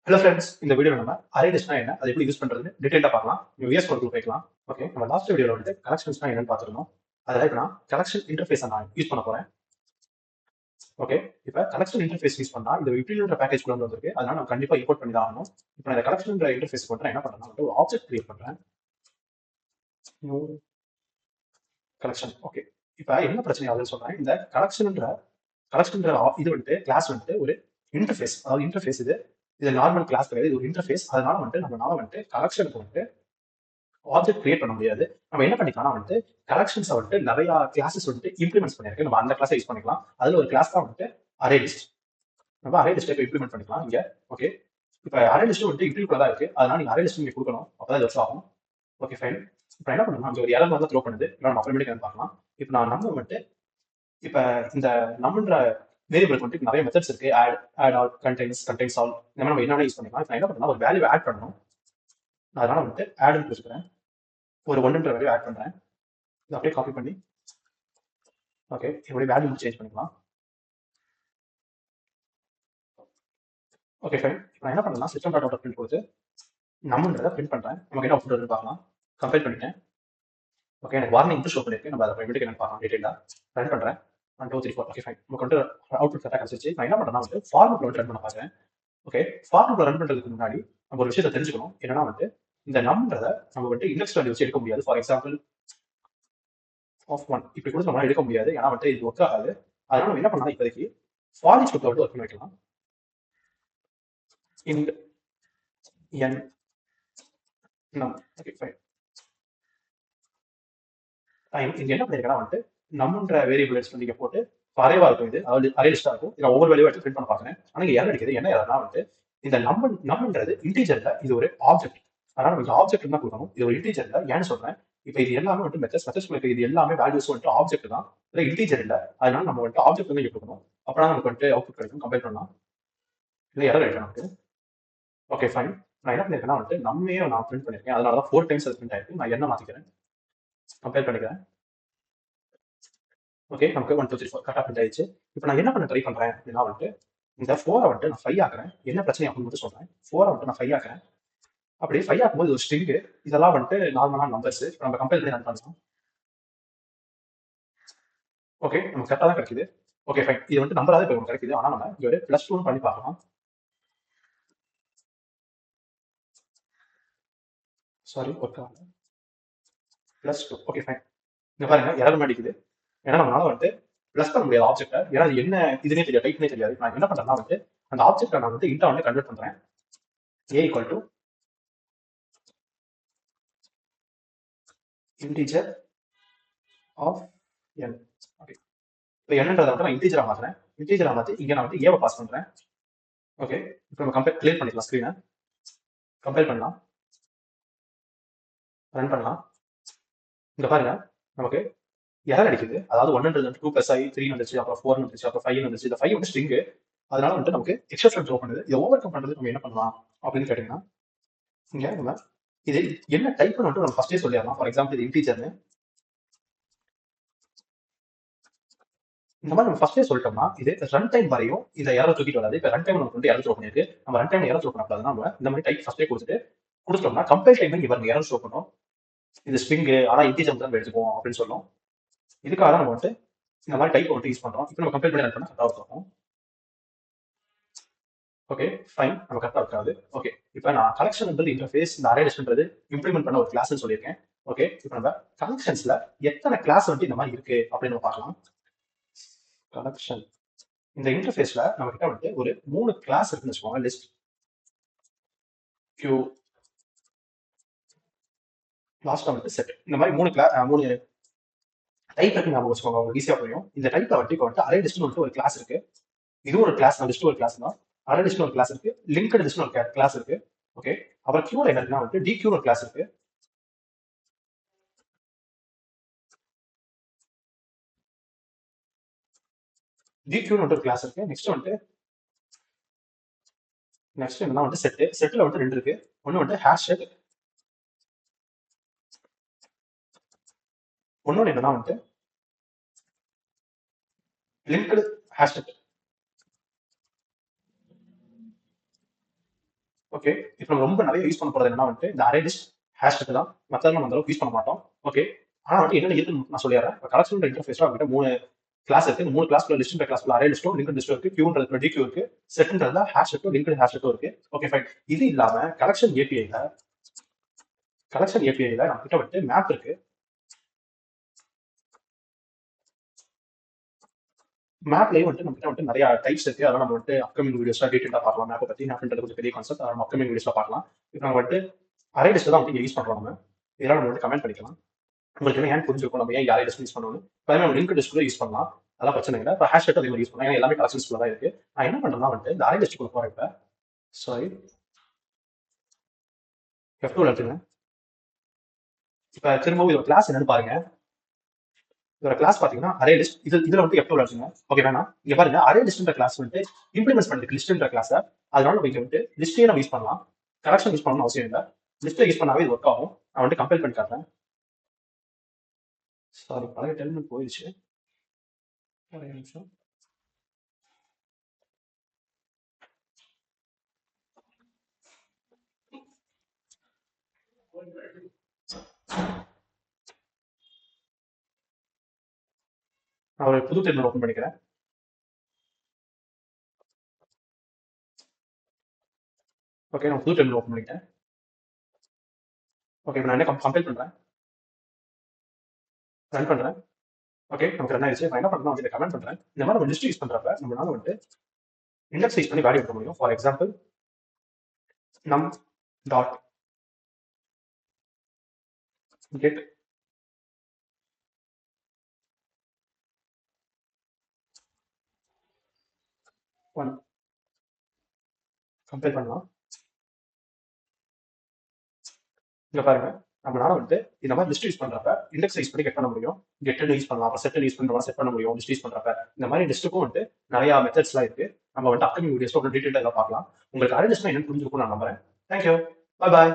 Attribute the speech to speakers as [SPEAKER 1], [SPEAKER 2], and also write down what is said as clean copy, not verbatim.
[SPEAKER 1] Hello friends, இந்த video நம்ம array லிஸ்ட்னா என்ன, அதை எப்படி யூஸ் பண்றதுன்னு டீடைலா பார்க்கலாம். விஎஸ் கோட் போய்க்கலாம். ஓகே, நம்ம லாஸ்ட் வீடியோல வந்து கலெக்ஷன்ஸ்னா என்னன்னு பார்த்துருந்தோம். அதில் இப்போ நான் கலெக்ஷன் இன்டர்ஃபேஸ் நான் யூஸ் பண்ண போறேன். ஓகே, இப்போ கலெக்ஷன் இன்டர்ஃபேஸ் யூஸ் பண்ணா இந்த விப்ரில்ன்ற பேக்கேஜ் கூட வந்திருக்கு. அதனால நம்ம கண்டிப்பா இம்போர்ட் பண்ணி தான் ஆகணும். இப்போ நான் இந்த கலெக்ஷன் இன்டர்ஃபேஸ் போட்டு என்ன பண்றேன்னா வந்து ஒரு ஆப்ஜெக்ட் கிரியேட் பண்றேன். New collection. ஓகே, இப்போ என்ன பிரச்சனை ஆகுதுன்னு சொல்றேன். இந்த கலெக்ஷன்ன்ற இது வந்துட்டு கிளாஸ் வந்துட்டு ஒரு இன்டர்ஃபேஸ், அதாவது இன்டர்ஃபேஸ் இது நார்மல் கிளாஸ் கிடையாது, இது ஒரு இன்டர்ஃபேஸ். அதனால வந்துட்டு நம்மளால வந்துட்டு கலெக்ஷனுக்கு வந்துட்டு ஆப்ஜெக்ட் கிரியேட் பண்ண முடியாது. நம்ம என்ன பண்ணிக்கலாம் வந்துட்டு கலெக்ஷன்ஸ் வந்துட்டு நிறைய கிளாஸஸ் வந்துட்டு இம்ப்ளிமெண்ட் பண்ணிருக்கு. நம்ம அந்த கிளாஸை யூஸ் பண்ணிக்கலாம். அதுல ஒரு கிளாஸ் தான் வந்துட்டு அரே லிஸ்ட். நம்ம அரே லிஸ்ட்டை இப்போ இம்ப்ளிமெண்ட் பண்ணிக்கலாம் இங்க. ஓகே, இப்போ அரே லிஸ்ட் வந்துட்டு இன்க்ளூட் தான் இருக்கு. அதனால நீங்க அரே லிஸ்ட் நீங்க கொடுக்கணும், அப்பதான் இது ஒர்க் ஆகும். Okay fine. இப்போ என்ன பண்ணணும், அங்கே ஒரு எரர் மாதிரி த்ரோ பண்ணுது. இல்லை நம்ம அப்புறமேட்டுக்கு பார்க்கலாம். இப்போ நான் நம்ம வந்துட்டு இப்போ இந்த நம்மன்ற வேரியபிளுக்கு வந்துட்டு நிறைய மெத்தட்ஸ் இருக்கு. ஆட் ஆல், கண்டெய்ன்ஸ் ஆல், இந்த மாதிரி நம்ம என்ன யூஸ் பண்ணிக்கலாம். இப்போ என்ன பண்ணலாம், ஒரு வேல்யூ ஆட் பண்ணணும். அதனால வந்துட்டு ஆட்னு கொடுத்துக்கிறேன். ஒரு ஒன்றுன்ற வேல்யூ ஆட் பண்றேன். இதை அப்படியே காப்பி பண்ணி ஓகே என்னுடைய வேல்யூ சேஞ்ச் பண்ணிக்கலாம். Okay fine. இப்போ நான் என்ன பண்ணலாம், சிஸ்டம் டாட் அவுட் பிரிண்ட் கொடுத்து நம்மன்றதை பிரிண்ட் பண்றேன். நமக்கு என்ன அவுட் வருதுன்னு பார்க்கலாம். கம்பைல் பண்ணிட்டேன். ஓகே, எனக்கு வார்னிங் ஷோ பண்ணிருக்கு. நம்ம அதை வீட்டுக்கு என்ன பார்க்கலாம் டீட்டெயிலாக. ரன் பண்றேன். 1 2 3 4. Okay fine. நமக்கு வந்து அவுட்புட் கரெக்டாக கிடைச்சிச்சு. நான் என்ன பண்றேன்னா வந்து ஃபார் லூப்ல வந்து ரன் பண்ண பார்க்குறேன். ஓகே, ஃபார் லூப்ல ரன் பண்றதுக்கு முன்னாடி நம்ம ஒரு விஷயத்தை தெரிஞ்சுக்கணும். என்னன்னா வந்து இந்த நம்ன்றதை நம்ம வந்து இண்டெக்ஸ் வேல்யூ வச்சு எடுக்க முடியாது. ஃபார் எக்ஸாம்பிள் ஆஃப் 1 இப்படி கூட நம்மளால எடுக்க முடியாது. ஏன்னா வந்து இது ஒர்க் ஆகாது. அதனால நம்ம என்ன பண்ணலாம், இப்போதைக்கு ஃபார் ஈச் லூப்ல வந்து ஒர்க் பண்ணி வைக்கலாம். int n num. Okay fine. இங்க என்ன பண்ணிருக்கேன்னா வந்துட்டு நம்மன்ற வேரியபிள் எடுத்து நீங்க போட்டு அரேவா இருக்கும். இது அதாவது அரே லிஸ்டா இருக்கும். இதை ஒவ்வொரு வேல்யூ எடுத்து பிரிண்ட் பண்ண பாக்குறேன். ஆனா இங்க எரர் அடிக்குது. என்ன எரர்னா வந்து இந்த நம்மன்றது இன்டீஜர்ல இது ஒரு ஆப்ஜெக்ட். அதனால நம்ம ஆப்ஜெக்ட் தான் கொடுக்கணும். இது ஒரு இன்டீஜர்ல ஏன்னு சொல்றேன். இப்போ இது எல்லாமே வந்து மெத்தட்ஸ் இது எல்லாமே வேல்யூஸ் வந்துட்டு ஆப்ஜெக்ட் தான். இல்லை இன்டீஜர் இல்ல. அதனால நம்ம வந்துட்டு ஆப்ஜெக்ட் வந்து இங்க கொடுக்கணும். அப்பதான் நமக்கு வந்துட்டு அவுட்புட் கிடைக்கும். கம்பைல் பண்ணலாம். இல்லை எரர் ஆயிடும் நமக்கு. Okay fine. நான் என்ன பண்ணிருக்கேன்னா வந்துட்டு நம்மையே நான் பிரிண்ட் பண்ணிருக்கேன். அதனால தான் 4 டைம்ஸ் அது பிரிண்ட் ஆயிருக்கு. நான் என்ன மாத்திக்கிறேன், கம்பைல் பண்ணிக்கிறேன். ஓகே, நமக்கு 1 2 3 4 கரெக்டாக பிரிண்ட் ஆயிடுச்சு. இப்போ நான் என்ன பண்ண ட்ரை பண்றேன் அப்படின்னா வந்துட்டு இந்த 4 வந்துட்டு நான் 5 ஆக்குறேன். என்ன பிரச்சனை அப்படின்னு மட்டும் சொல்றேன். 4 வந்துட்டு நான் 5 ஆக்குறேன். அப்படி 5 ஆக்கும்போது ஒரு ஸ்ட்ரிங், இதெல்லாம் வந்துட்டு நார்மலான நம்பர்ஸ். இப்போ நம்ம கம்பேர் பண்ணி ரன் பண்ணலாம். ஓகே, நமக்கு கரெக்டாக தான் கிடைக்குது. Okay fine. இது வந்து நம்பராக இப்போ கிடைக்குது. ஆனால் நம்ம இங்க ஒரு +2 பண்ணி பார்க்கலாம். சாரி, ஒர்க் ஆகல. +2. Okay fine. இங்க பாருங்க எரர் மாட்டிக்குது. ஏன்னா நம்மளால வந்துட்டு ப்ளஸ் பண்ண முடியாது ஆப்ஜெக்ட்டை. ஏன்னா அது என்ன இதுனே தெரியாது, டைப்னே தெரியாது. நான் என்ன பண்றேன்னா வந்துட்டு அந்த ஆப்ஜெக்ட்டை நான் வந்து இன்டா வந்து கன்வெர்ட் பண்றேன். a equal to integer of n. Okay, இப்போ என்னன்றதை வந்து நான் இன்டீஜரா மாத்துறேன். இன்டீஜரா மாத்தி இங்க நான் வந்து ஏவை பாஸ் பண்றேன். ஓகே, இப்போ நம்ம கம்பேர் கிளியர் பண்ணிக்கலாம். ஸ்க்ரீனை கம்பேர் பண்ணலாம், ரன் பண்ணலாம். இங்க பாருங்க நமக்கு எரர் அடிக்குது. அதாவது 1ன்றது வந்து 2 + i 3 வந்துச்சு, அப்புறம் 4 வந்துச்சு, அப்புறம் 5 வந்துச்சு. இந்த 5 வந்து ஸ்ட்ரிங். அதனால வந்துட்டு நமக்கு எக்ஸெப்ஷன் த்ரோ பண்ணுது. இதை ஓவர் கம் பண்றது நம்ம என்ன பண்ணலாம் அப்படின்னு கேட்டீங்கன்னா, இங்க நம்ம இது என்ன டைப்னு வந்துட்டு நம்ம ஃபர்ஸ்டே சொல்லிடலாம். ஃபார் எக்ஸாம்பிள் இது இன்டீஜர்னு இந்த மாதிரி நம்ம ஃபர்ஸ்டே சொல்லிட்டோம்னா இது ரன் டைம் வரையும் இந்த எரர் தூக்கிட்டு வராது. இப்போ ரன் டைம் நமக்கு வந்து எரர் த்ரோ பண்ணிருக்கு. நம்ம ரன் டைம் எரர் த்ரோ பண்ணக்கூடாதுன்னா நம்ம இந்த மாதிரி டைப் ஃபர்ஸ்டே கொடுத்துட்டோம்னா கம்பைல் டைம் இங்க பாருங்க எரர் ஷோ பண்ணும். இது ஸ்ட்ரிங், ஆனா இன்டீஜர் தான் எடுத்துக்குவோம் அப்படின்னு சொல்லும். இதுக்காக தான் நம்ம வந்துட்டு இந்த மாதிரி டைப் வந்துட்டு யூஸ் பண்றோம். இப்போ நம்ம கம்பைல் பண்ணி ரன் பண்ணா கரெக்டாக இருக்கும். ஓகே ஃபைன், நம்ம கரெக்டாக இருக்காது. ஓகே, இப்போ நான் கலெக்ஷன்ன்றது இன்டர்ஃபேஸ், இந்த அரே லிஸ்ட்ன்றது இம்ப்ளிமெண்ட் பண்ண ஒரு கிளாஸ்னு சொல்லியிருக்கேன். ஓகே, இப்போ நம்ம கலெக்ஷன்ஸ்ல எத்தனை கிளாஸ் வந்துட்டு இந்த மாதிரி இருக்கு அப்படின்னு நம்ம பார்க்கலாம். கலெக்ஷன் இந்த இன்டர்ஃபேஸ்ல நம்ம கிட்ட வந்துட்டு ஒரு 3 கிளாஸ் இருக்குன்னு வச்சுக்கோங்க. லிஸ்ட், கியூ, லாஸ்ட் வந்துட்டு செட். இந்த மாதிரி 3 டைப் இருக்கு ஞாபகம் வச்சுக்கோங்க, உங்களுக்கு ஈஸியா புரியும். இந்த டைப்ல வந்துட்டு இப்போ வந்துட்டு அரே லிஸ்ட்னு வந்துட்டு ஒரு கிளாஸ் இருக்கு. இதுவும் ஒரு கிளாஸ் தான், லிஸ்ட் ஒரு கிளாஸ் தான். அரே லிஸ்ட்னு ஒரு கிளாஸ் இருக்கு, லிங்க்டு லிஸ்ட்னு ஒரு கிளாஸ் இருக்கு. ஓகே, அப்புறம் கியூல என்ன இருக்குன்னா வந்துட்டு டிக்யூன்னு ஒரு கிளாஸ் இருக்கு. டிக்யூன்னு ஒரு கிளாஸ் இருக்கு. நெக்ஸ்ட் என்னன்னா வந்து செட்ல வந்து 2 இருக்கு. ஒன்னு வந்து ஹேஷ் செட், ஒன்னொன்னு என்னன்னா வந்துட்டு லிங்க்டு ஹேஷ் செட். ஓகே. இப்போ நம்ம ரொம்ப நிறைய யூஸ் பண்ண போறது என்னன்னா வந்துட்டு இந்த அரே லிஸ்ட், ஹேஷ் டேக் தான். மத்ததெல்லாம் நம்ம அந்த அளவுக்கு யூஸ் பண்ண மாட்டோம். ஓகே. ஆனா வந்துட்டு என்னென்ன இருக்குன்னு நான் சொல்லிடுறேன். இப்போ கலெக்ஷன் இன்டர்ஃபேஸ்ல அவங்ககிட்ட 3 கிளாஸ் இருக்கு. இந்த 3 கிளாஸ்க்குள்ள லிஸ்ட்ன்ற கிளாஸ்க்குள்ள அரே லிஸ்ட்டும், லிங்க்டு லிஸ்ட்டும் இருக்கு. கியூன்றதுல டிக்யூ இருக்கு. செட்ன்றதுல ஹேஷ் டேக்கும், லிங்க்டு ஹேஷ் டேக்கும் இருக்கு. Okay fine. இது இல்லாம கலெக்ஷன் ஏபிஐல நம்ம கிட்ட வந்துட்டு மேப் இருக்கு. மேப்லயும் வந்துட்டு நம்ம கிட்ட வந்துட்டு நிறைய டைப்ஸ் இருக்கு. அதெல்லாம் நம்ம வந்துட்டு அப்கமிங் வீடியோஸ்ல டீடைலா பார்க்கலாம். மேப்பை பத்தி மேப்ன்றது கொஞ்சம் பெரிய கான்செப்ட். அதை நம்ம அப்கமிங் வீடியோஸ்ல பார்க்கலாம். இப்போ நம்ம வந்துட்டு அரே லிஸ்ட் தான் வந்து யூஸ் பண்றோம் நம்ம. இதெல்லாம் நம்ம வந்து கமெண்ட் பண்ணிக்கலாம். உங்களுக்கு என்ன ஏன் புரிஞ்சிருக்கும் நம்ம ஏன் அரே லிஸ்ட் யூஸ் பண்ணணும். இப்போ நம்ம லிங்க் லிஸ்ட் கூட யூஸ் பண்ணலாம். அதெல்லாம் பிரச்சனை இல்லை. இப்போ ஹேஷ் டேக் அதே மாதிரி யூஸ் பண்ணலாம். ஏன்னா எல்லாமே கலெக்ஷன்ஸ்ல தான் இருக்கு. நான் என்ன பண்றேன்னா வந்துட்டு இந்த அரே லிஸ்ட்டுக்குள்ள போறேன். இப்போ சாரி F2 எடுத்துங்க. இப்போ திரும்பவும் இதோட கிளாஸ் என்னன்னு பாருங்க. இதோட கிளாஸ் பாத்தீங்கன்னா அரே லிஸ்ட். இதுல வந்து F2 எடுத்துங்க. ஓகே வேணா இங்க பாருங்க அரே லிஸ்ட்ன்ற கிளாஸ் வந்துட்டு இம்ப்ளிமெண்ட் பண்ணிருக்கு லிஸ்ட்ன்ற கிளாஸ். அதனால நம்ம இங்க வந்துட்டு லிஸ்ட்டையே நம்ம யூஸ் பண்ணலாம். கலெக்ஷன் யூஸ் பண்ணணும்னு அவசியம் இல்லை. லிஸ்ட்டை யூஸ் பண்ணாவே இது ஒர்க் ஆகும். நான் வந்துட்டு கம்பேர் பண்ணி காட்டுறேன். சாரி பழைய டெர்மினல் போயிடுச்சு. ஒரே நிமிஷம். நான் ஒரு புது டெர்மினல் ஓப்பன் பண்ணிக்கிறேன். ஓகே நான் புது டெர்மினல் ஓப்பன் பண்ணிட்டேன். ஓகே இப்போ நான் என்ன கம்பேர் பண்றேன், ரன் பண்றேன். ஓகே நமக்கு ரன் ஆயிடுச்சு. நான் என்ன பண்றேன் இதை கமெண்ட் பண்றேன். இந்த மாதிரி நம்ம லிஸ்ட் யூஸ் பண்றப்ப நம்மளால வந்துட்டு இண்டெக்ஸ் யூஸ் பண்ணி வேல்யூ எடுக்க முடியும். ஃபார் எக்ஸாம்பிள் நம் டாட் கெட் ஒன் கம்பேர் பண்ணலாம். இங்க பாருங்க நம்மளால வந்துட்டு இந்த மாதிரி லிஸ்ட் யூஸ் பண்றப்ப இண்டெக்ஸ் யூஸ் பண்ணி கெட் பண்ண முடியும். கெட் யூஸ் பண்ணலாம். அப்புறம் செட் யூஸ் பண்றவங்க செட் பண்ண முடியும். லிஸ்ட் யூஸ் பண்றப்ப இந்த மாதிரி லிஸ்ட்டுக்கும் வந்துட்டு நிறைய மெத்தட்ஸ்லாம் இருக்கு. நம்ம வந்துட்டு அப்கமிங் வீடியோஸ்ல ஒரு டீடைலா பார்க்கலாம். உங்களுக்கு அரே லிஸ்ட்னா என்னன்னு புரிஞ்சிருக்கும் நான் நம்புறேன். தேங்க்யூ. பாய் பாய்.